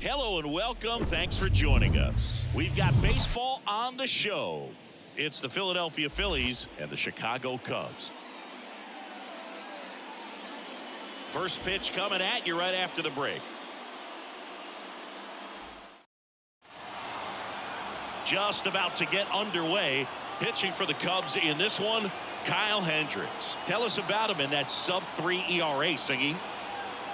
Hello and welcome. Thanks for joining us. We've got baseball on the show. It's the Philadelphia Phillies and the Chicago Cubs. First pitch coming at you right after the break. Just about to get underway. Pitching for the Cubs in this one, Kyle Hendricks. Tell us about him in that sub-3 ERA, Singy.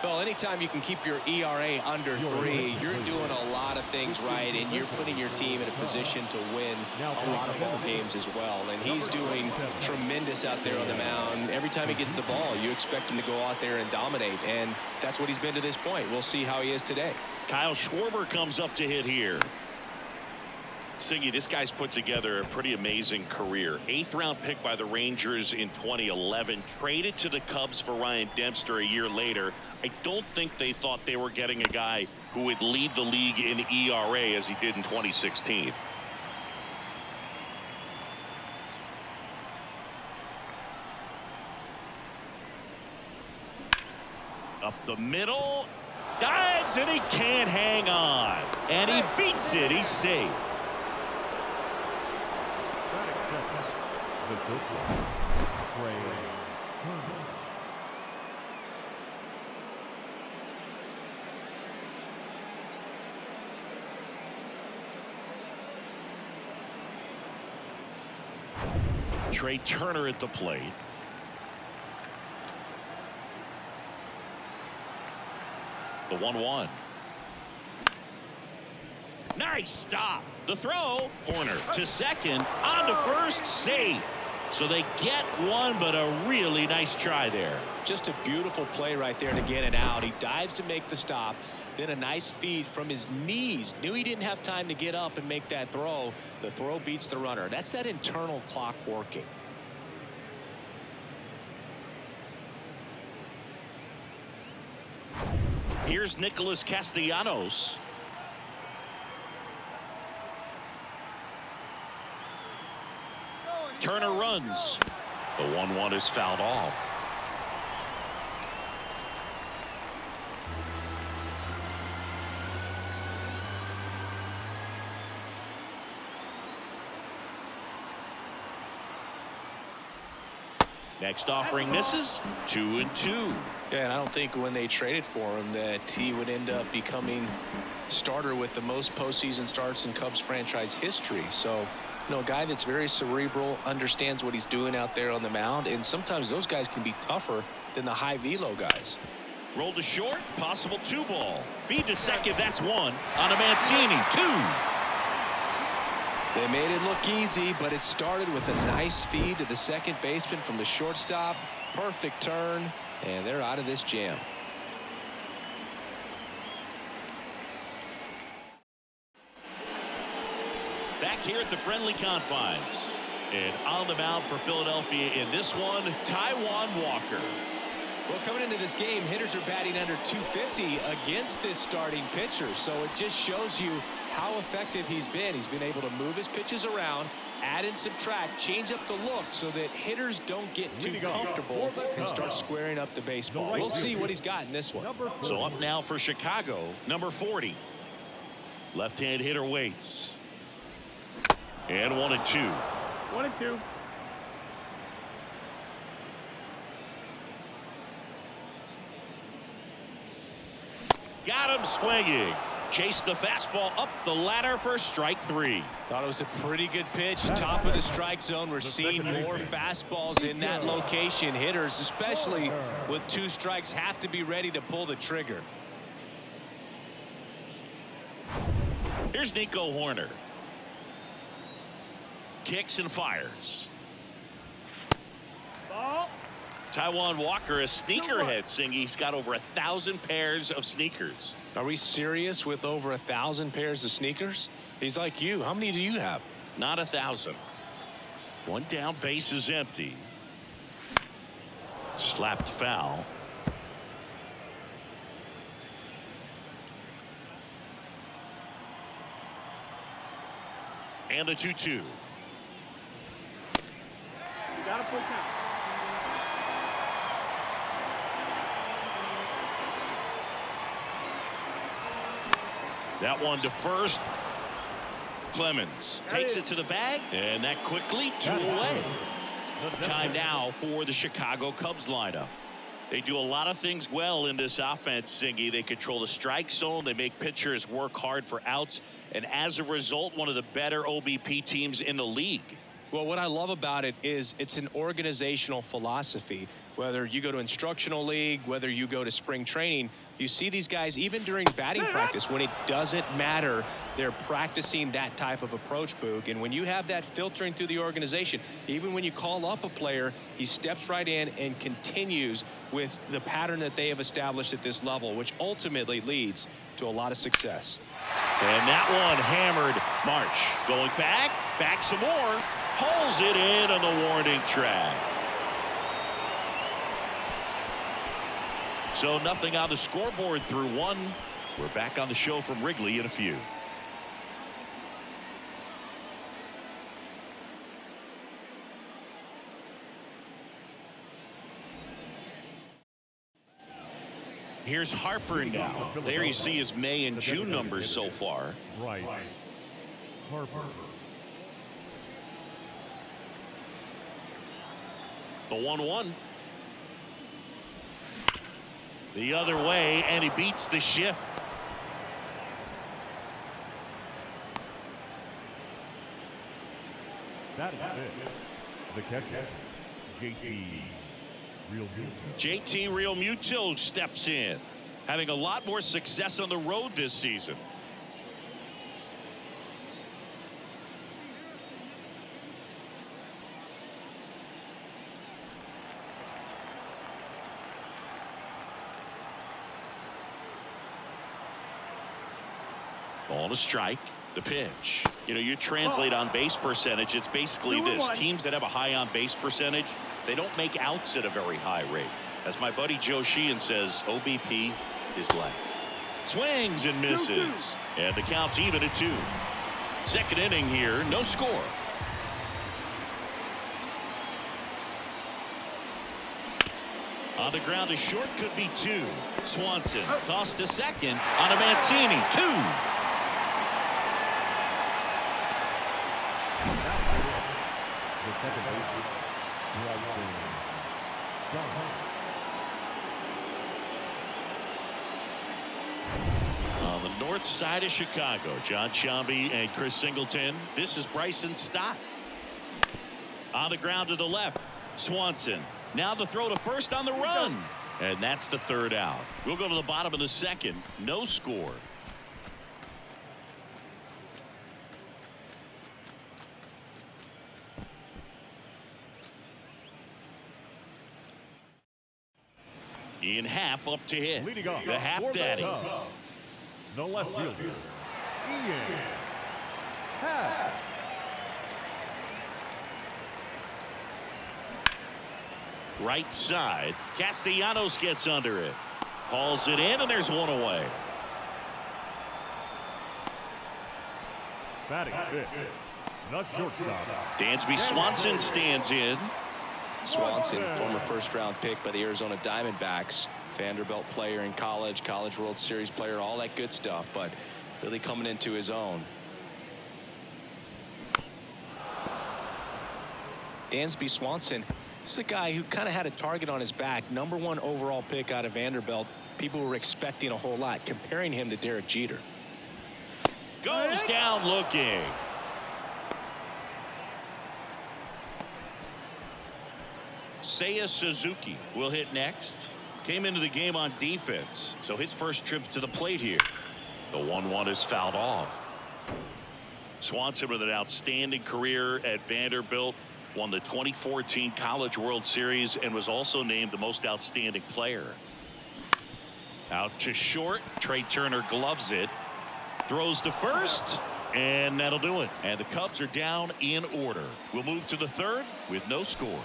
Well, anytime you can keep your ERA under 3, you're doing a lot of things right, and you're putting your team in a position to win a lot of ball games as well. And he's doing tremendous out there on the mound. Every time he gets the ball, you expect him to go out there and dominate, and that's what he's been to this point. We'll see how he is today. Kyle Schwarber comes up to hit here. Singy, this guy's put together a pretty amazing career. 8th round pick by the Rangers in 2011. Traded to the Cubs for Ryan Dempster a year later. I don't think they thought they were getting a guy who would lead the league in ERA as he did in 2016. Up the middle. Dives and he can't hang on. And he beats it. He's safe. Trey Turner at the plate. The 1-1. Nice stop. The throw. Horner to second. On to first. Safe. So they get one, but a really nice try there. Just a beautiful play right there to get it out. He dives to make the stop. Then a nice feed from his knees. Knew he didn't have time to get up and make that throw. The throw beats the runner. That's that internal clock working. Here's Nicholas Castellanos. Turner runs. The 1-1 is fouled off. Next offering misses. 2-2. Yeah, and I don't think when they traded for him that he would end up becoming starter with the most postseason starts in Cubs franchise history. So, you know, a guy that's very cerebral, understands what he's doing out there on the mound, and sometimes those guys can be tougher than the high velo guys. Rolled to short, possible 2-ball. Feed to second, that's 1. On a Mancini, 2. They made it look easy, but it started with a nice feed to the second baseman from the shortstop. Perfect turn, and they're out of this jam. Back here at the friendly confines. And on the mound for Philadelphia in this one, Taijuan Walker. Well, coming into this game, hitters are batting under 250 against this starting pitcher. So it just shows you how effective he's been. He's been able to move his pitches around, add and subtract, change up the look so that hitters don't get too comfortable and start squaring up the baseball. We'll see what he's got in this one. So up now for Chicago, number 40. Left-hand hitter waits. And 1-2. 1-2. Got him swinging. Chased the fastball up the ladder for strike 3. Thought it was a pretty good pitch. Top of the strike zone. We're seeing more fastballs in that location. Hitters, especially with 2 strikes, have to be ready to pull the trigger. Here's Nico Horner. Kicks and fires. Ball. Taijuan Walker, a sneakerhead, Singy. He's got over 1,000 pairs of sneakers. Are we serious with over 1,000 pairs of sneakers? He's like you. How many do you have? Not 1,000. One down, base is empty. Slapped foul. And the 2-2. You gotta put count. That one to first. Clemens takes it to the bag, and that quickly 2 away. Time now for the Chicago Cubs lineup. They do a lot of things well in this offense, Singy. They control the strike zone. They make pitchers work hard for outs. And as a result, one of the better OBP teams in the league. Well, what I love about it is it's an organizational philosophy. Whether you go to instructional league, whether you go to spring training, you see these guys even during batting practice when it doesn't matter, they're practicing that type of approach, Boog. And when you have that filtering through the organization, even when you call up a player, he steps right in and continues with the pattern that they have established at this level, which ultimately leads to a lot of success. And that one hammered. Marsh going back some more. Pulls it in on the warning track. So nothing on the scoreboard through 1. We're back on the show from Wrigley in a few. Here's Harper now. There you see his May and June numbers so far. Right. Harper. The 1-1. The other way, and he beats the shift. That is it. The catcher, JT Realmuto. JT Realmuto steps in, having a lot more success on the road this season. Ball to strike. The pitch. You know, you translate on base percentage, it's basically this. Teams that have a high on base percentage, they don't make outs at a very high rate. As my buddy Joe Sheehan says, OBP is life. Swings and misses. And the count's even at 2. Second inning here, no score. On the ground, a short could be 2. Swanson tossed to second on a Mancini. 2. Second baseman, on the north side of Chicago, John Sciambi and Chris Singleton. This is Bryson Stott. On the ground to the left, Swanson. Now the throw to first on the run. And that's the 3rd out. We'll go to the bottom of the 2nd. No score. Ian Happ up to hit. leading off The Happ Daddy. The left fielder, Ian Happ. Right side. Castellanos gets under it. Hauls it in, and there's 1 away. Batting fifth, the shortstop, Dansby Swanson stands in. Swanson, former first-round pick by the Arizona Diamondbacks, Vanderbilt player in college, College World Series player, all that good stuff, but really coming into his own. Dansby Swanson, this is a guy who kind of had a target on his back. #1 overall pick out of Vanderbilt. People were expecting a whole lot, comparing him to Derek Jeter. Goes down looking. Seiya Suzuki will hit next. Came into the game on defense, so his first trip to the plate here. The 1-1 is fouled off. Swanson with an outstanding career at Vanderbilt. Won the 2014 College World Series and was also named the most outstanding player. Out to short. Trey Turner gloves it. Throws to first. And that'll do it. And the Cubs are down in order. We'll move to the 3rd with no score.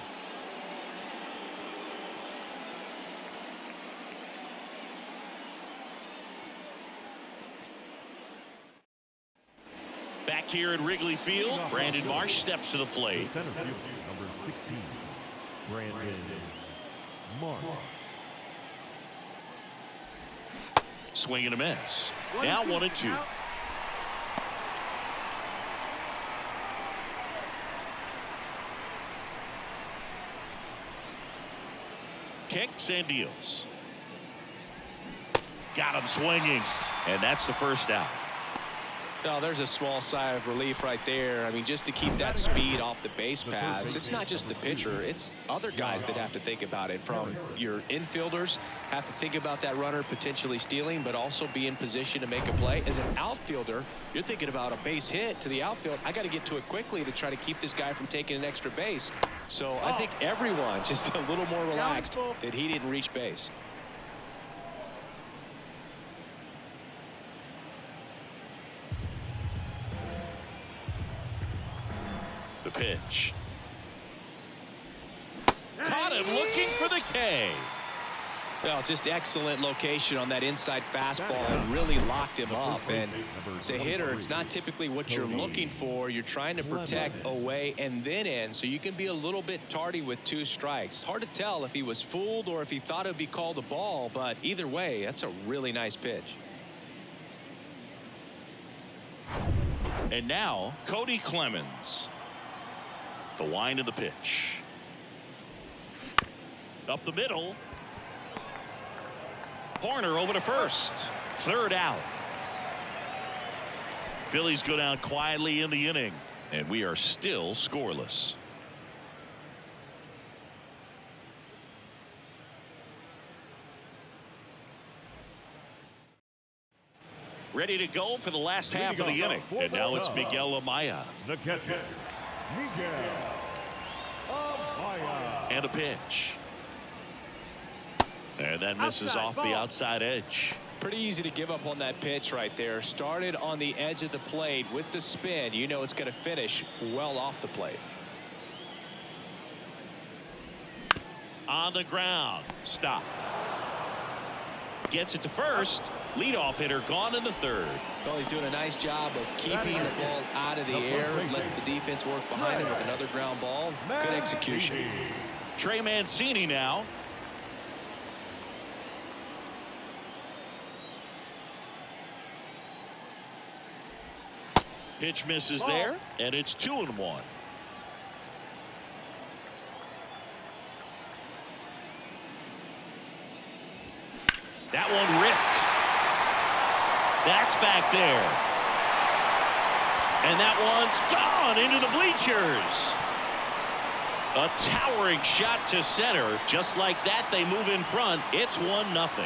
Back here at Wrigley Field, Brandon Marsh steps to the plate. center fielder, number 16, Brandon Marsh. Swing and a miss. Now 1-2. kicks and deals. Got him swinging, and that's the first out. Well, there's a small sigh of relief right there. I mean, just to keep that speed off the base paths, it's not just the pitcher, it's other guys that have to think about it. From your infielders have to think about that runner potentially stealing, but also be in position to make a play. As an outfielder, you're thinking about a base hit to the outfield. I got to get to it quickly to try to keep this guy from taking an extra base. So I think everyone just a little more relaxed that he didn't reach base. The pitch. Caught him looking for the K. Well, just excellent location on that inside fastball and really locked him up. And as a hitter, it's not typically what you're looking for. You're trying to protect away and then in, so you can be a little bit tardy with 2 strikes. Hard to tell if he was fooled or if he thought it would be called a ball, but either way, that's a really nice pitch. And now, Cody Clemens. The wind of the pitch. Up the middle. Horner over to first. 3rd out. Phillies go down quietly in the inning, and we are still scoreless. Ready to go for the last half of the inning. And now it's Miguel Amaya. The catcher, Miguel Amaya. And a pitch. And that misses off the outside edge. Pretty easy to give up on that pitch right there. Started on the edge of the plate with the spin. You know it's going to finish well off the plate. On the ground. Stop. Gets it to first. Leadoff hitter gone in the 3rd. Well, he's doing a nice job of keeping the ball out of the air. Lets the defense work behind him with another ground ball. Good execution. Trey Mancini now. Pitch misses there, and it's 2-1. That one ripped. That's back there. And that one's gone into the bleachers. A towering shot to center. Just like that, they move in front. It's 1-0.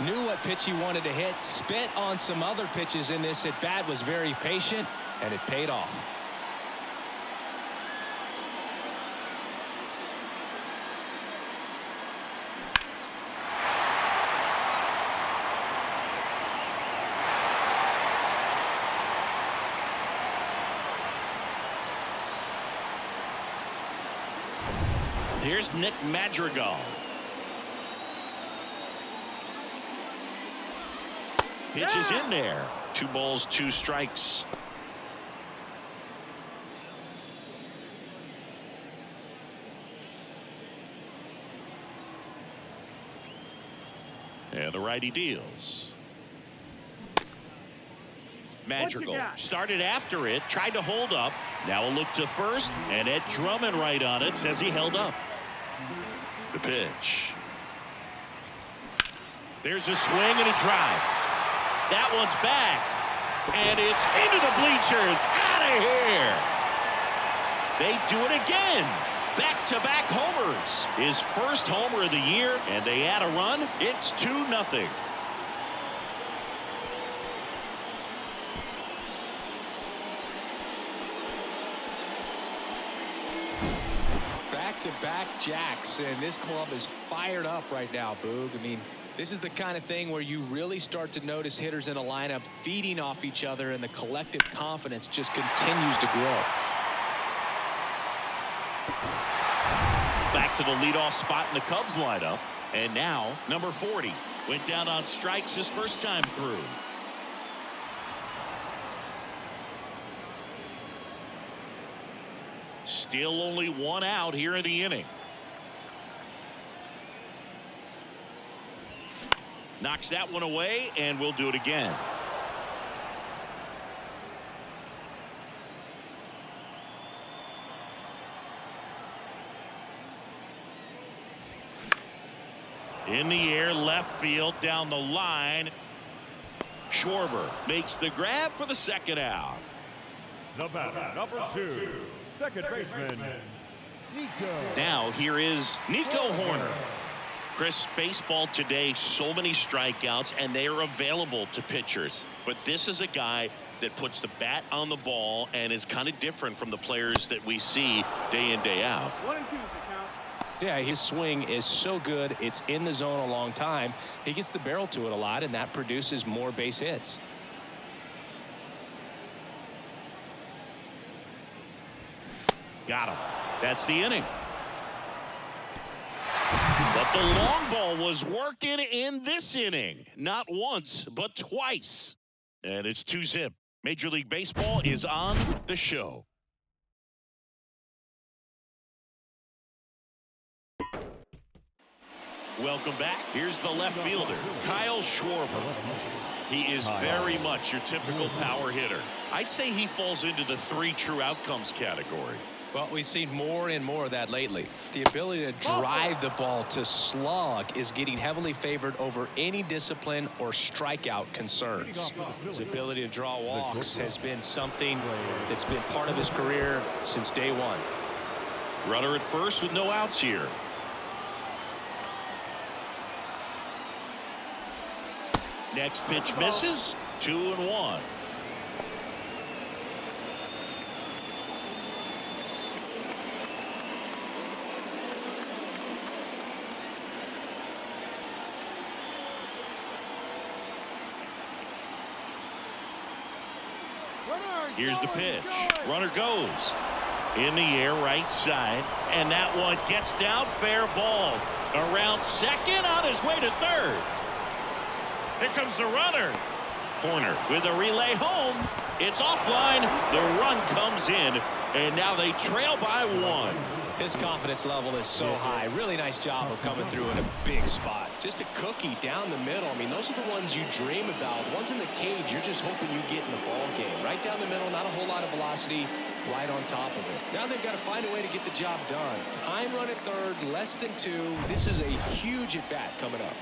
Knew what pitch he wanted to hit. Spit on some other pitches in this at bat. Was very patient, and it paid off. Here's Nick Madrigal. Pitch is in there. 2 balls, 2 strikes. And the righty deals. Madrigal started after it, tried to hold up. Now a look to first, and Ed Drummond right on it, says he held up. The pitch. There's a swing and a drive. That one's back, and it's into the bleachers. Out of here. They do it again. Back-to-back homers. His first homer of the year, and they add a run. It's 2-0. Back-to-back jacks, and this club is fired up right now, Boog. I mean, this is the kind of thing where you really start to notice hitters in a lineup feeding off each other, and the collective confidence just continues to grow. Back to the leadoff spot in the Cubs lineup, and now number 40 went down on strikes his first time through. Still only 1 out here in the inning. Knocks that one away, and we'll do it again. In the air, left field, down the line. Schwarber makes the grab for the second out. The batter, number 2, second baseman, Nico. Now here is Nico Horner. Chris, baseball today, so many strikeouts, and they are available to pitchers. But this is a guy that puts the bat on the ball and is kind of different from the players that we see day in, day out. 1 and 2 is the count. Yeah, his swing is so good. It's in the zone a long time. He gets the barrel to it a lot, and that produces more base hits. Got him. That's the inning. But the long ball was working in this inning. Not once, but twice. And it's 2-zip. Major League Baseball is on the show. Welcome back. Here's the left fielder, Kyle Schwarber. He is very much your typical power hitter. I'd say he falls into the 3 true outcomes category. Well, we've seen more and more of that lately. The ability to drive the ball to slug is getting heavily favored over any discipline or strikeout concerns. His ability to draw walks has been something that's been part of his career since day one. Runner at first with no outs here. Next pitch misses. 2-1. Here's the pitch. Runner goes. In the air, right side. And that one gets down. Fair ball. Around second, on his way to third. Here comes the runner. Horner with a relay home. It's offline. The run comes in. And now they trail by 1. His confidence level is so high. Really nice job of coming through in a big spot. Just a cookie down the middle. I mean, those are the ones you dream about. The ones in the cage, you're just hoping you get in the ball game. Right down the middle, not a whole lot of velocity, right on top of it. Now they've got to find a way to get the job done. Time run at third, less than 2. This is a huge at-bat coming up.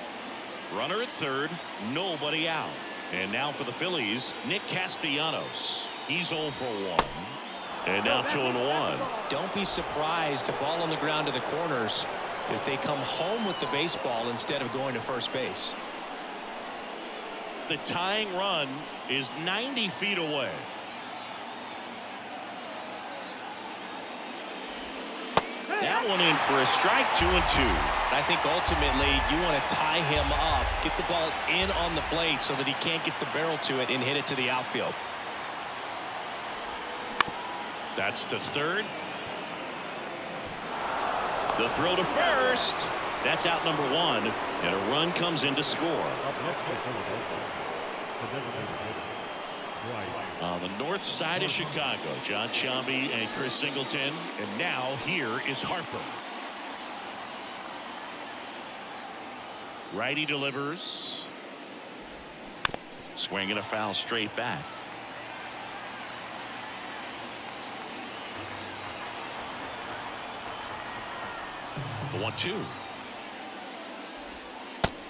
Runner at third, nobody out. And now for the Phillies, Nick Castellanos. He's 0 for 1. And now 2-1. Don't be surprised, a ball on the ground to the corners, that they come home with the baseball instead of going to first base. The tying run is 90 feet away. That one in for a strike. 2-2. I think ultimately you want to tie him up, get the ball in on the plate so that he can't get the barrel to it and hit it to the outfield. That's to third. The throw to first. That's out number 1. And a run comes in to score. On the north side of Chicago, John Sciambi and Chris Singleton. And now here is Harper. Righty delivers. Swing and a foul straight back. The 1-2.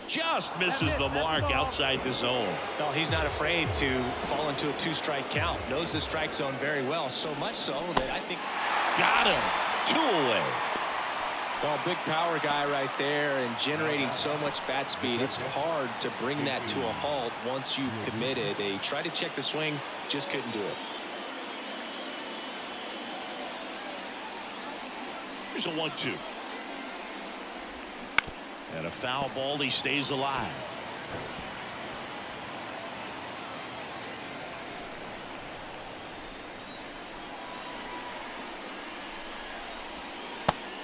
Just misses the mark outside the zone. Well, he's not afraid to fall into a 2-strike count. Knows the strike zone very well, so much so that I think got him. 2 away. Well, big power guy right there and generating so much bat speed. It's hard to bring that to a halt once you've committed. They tried to check the swing, just couldn't do it. Here's a 1-2. And a foul ball. He stays alive.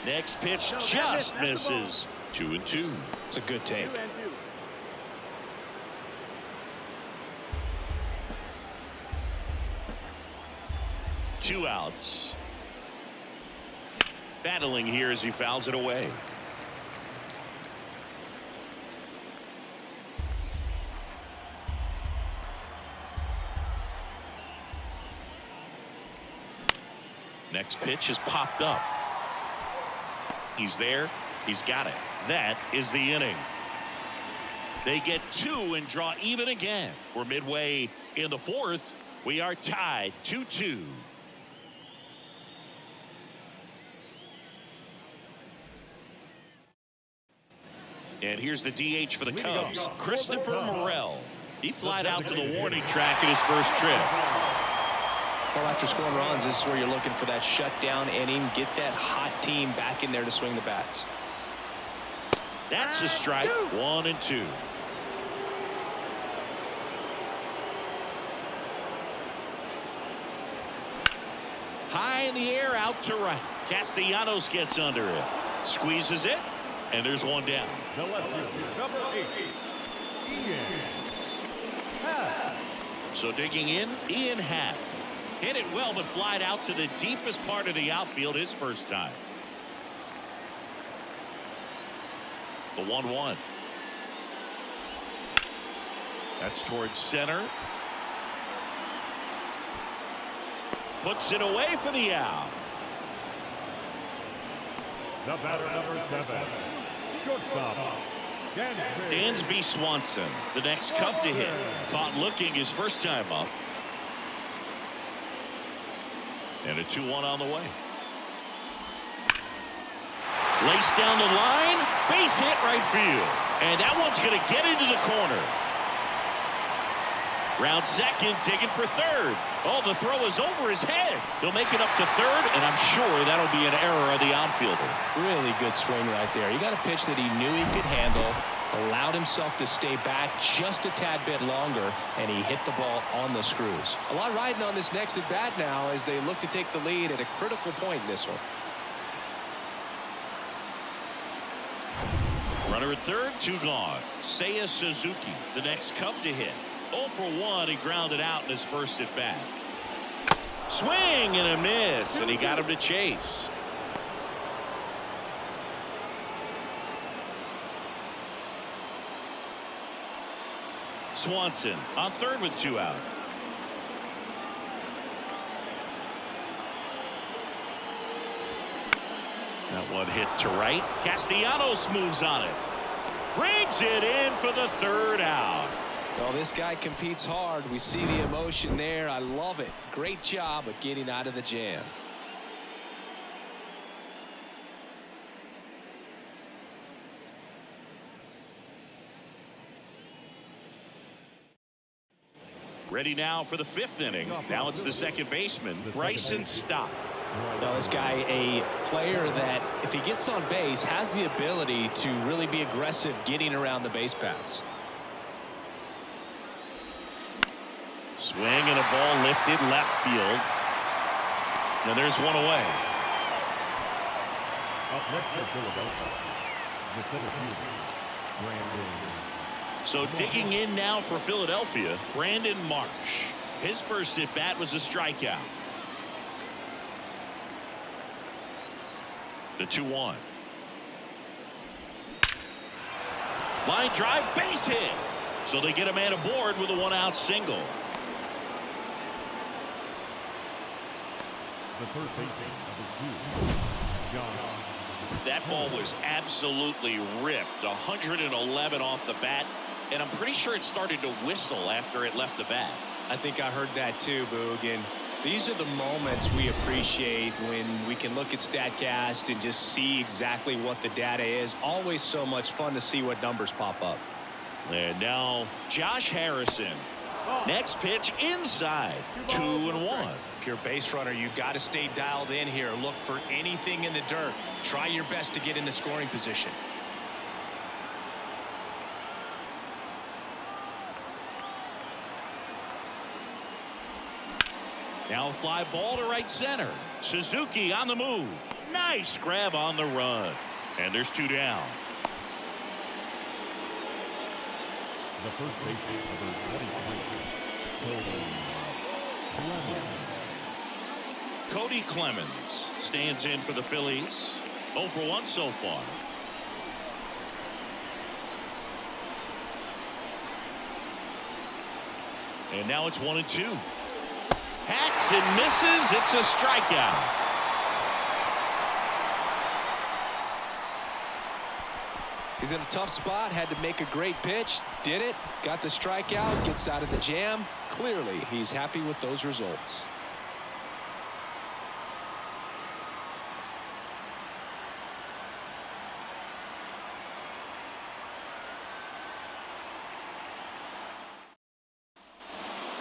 Next pitch just misses. 2-2. It's a good take. 2 outs. Battling here as he fouls it away. Next pitch is popped up. He's there. He's got it. That is the inning. They get 2 and draw even again. We're midway in the 4th. We are tied 2-2. And here's the DH for the Cubs, Christopher Morel. He flied out to the warning track in his first trip. Well, after scoring runs, this is where you're looking for that shutdown inning. Get that hot team back in there to swing the bats. That's a strike. 1-2. High in the air, out to right. Castellanos gets under it. Squeezes it. And there's one down. The left fielder, number 8, Ian Happ. So digging in, Ian Happ. Hit it well, but flied out to the deepest part of the outfield his first time. The 1-1. That's towards center. Puts it away for the out. The batter, number 7, shortstop, Dansby Swanson, the next Cub to hit. Caught looking his first time up. And a 2-1 on the way. Laced down the line. Base hit right field. And that one's going to get into the corner. Round second, digging for third. Oh, the throw is over his head. He'll make it up to third, and I'm sure that'll be an error of the outfielder. Really good swing right there. He got a pitch that he knew he could handle, allowed himself to stay back just a tad bit longer, and he hit the ball on the screws. A lot riding on this next at bat now as they look to take the lead at a critical point in this one. Runner at third, 2 gone. Seiya Suzuki, the next Cub to hit. 0 for 1, he grounded out in his first at bat. Swing and a miss, and he got him to chase. Swanson on third with 2 out. That one hit to right. Castellanos moves on it. Brings it in for the 3rd out. Well, this guy competes hard. We see the emotion there. I love it. Great job of getting out of the jam. Ready now for the 5th inning. Now it's the second baseman, Bryson Stott. Now, this guy, a player that, if he gets on base, has the ability to really be aggressive getting around the base paths. Swing and a ball lifted left field. Now there's one away. Up next for Philadelphia, the center fielder, Brandon. So digging in now for Philadelphia, Brandon Marsh. His first at bat was a strikeout. The 2-1. Line drive, base hit. So they get a man aboard with a 1-out single. The third baseman of the Jews, John. That ball was absolutely ripped. 111 off the bat. And I'm pretty sure it started to whistle after it left the bat. I think I heard that too, Boog. And these are the moments we appreciate when we can look at StatCast and just see exactly what the data is. Always so much fun to see what numbers pop up. And now Josh Harrison. Next pitch inside. 2-1. If you're a base runner, you got to stay dialed in here. Look for anything in the dirt. Try your best to get into scoring position. Now a fly ball to right center. Suzuki on the move. Nice grab on the run. And there's 2 down. The first baseman of the 23, Cody Clemens stands in for the Phillies. 0 for 1 so far. And now it's 1-2. Hacks and misses. It's a strikeout. He's in a tough spot, had to make a great pitch, did it, got the strikeout, gets out of the jam. Clearly, he's happy with those results.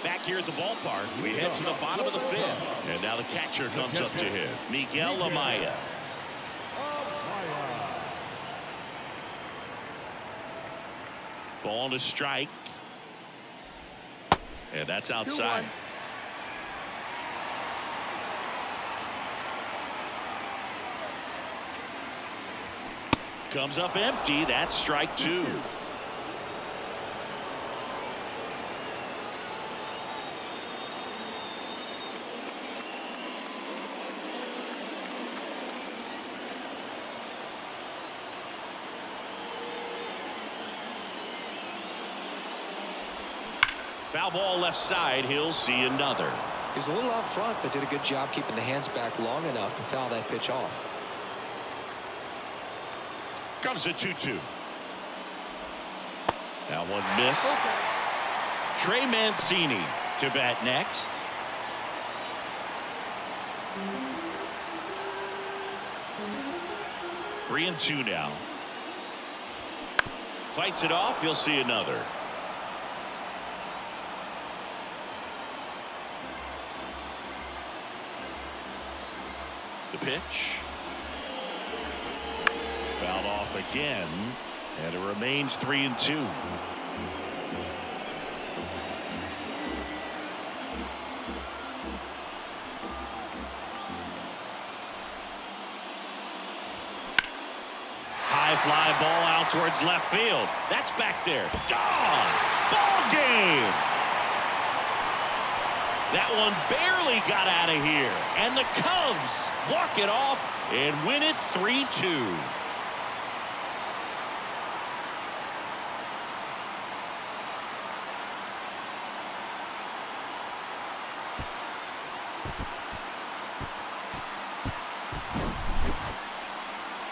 Back here at the ballpark, we head to the bottom of the fifth. And now the catcher comes up to hit. Miguel Amaya. Ball to strike. And that's outside. Comes up empty. That's strike two. Foul ball left side. He'll see another. He was a little out front, but did a good job keeping the hands back long enough to foul that pitch off. Comes the 2-2. That one missed. Trey Mancini to bat next. Three and two now. Fights it off. You'll see another. The pitch. Fouled off again, and it remains 3-2. High fly ball out towards left field. That's back there. Gone. Ball game. That one barely got out of here. And the Cubs walk it off and win it 3-2.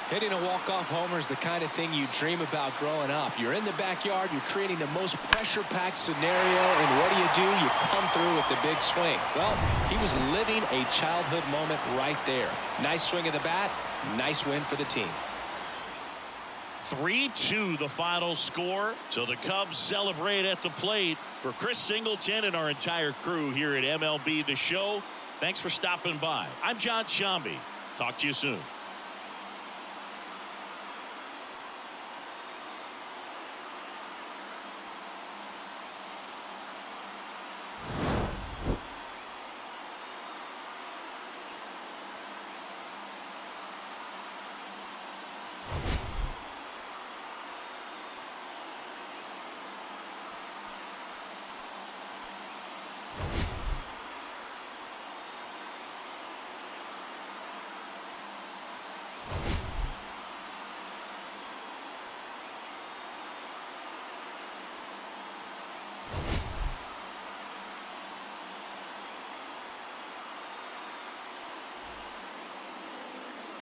Hitting a walk-off homer is the kind of thing you dream about growing up. You're in the backyard, you're creating the most pressure-packed scenario, and what do? You come through with the big swing. Well, he was living a childhood moment right there. Nice swing of the bat, nice win for the team. 3-2 the final score. So the Cubs celebrate at the plate. For Chris Singleton and our entire crew here at MLB The Show, thanks for stopping by. I'm John Shambi. Talk to you soon.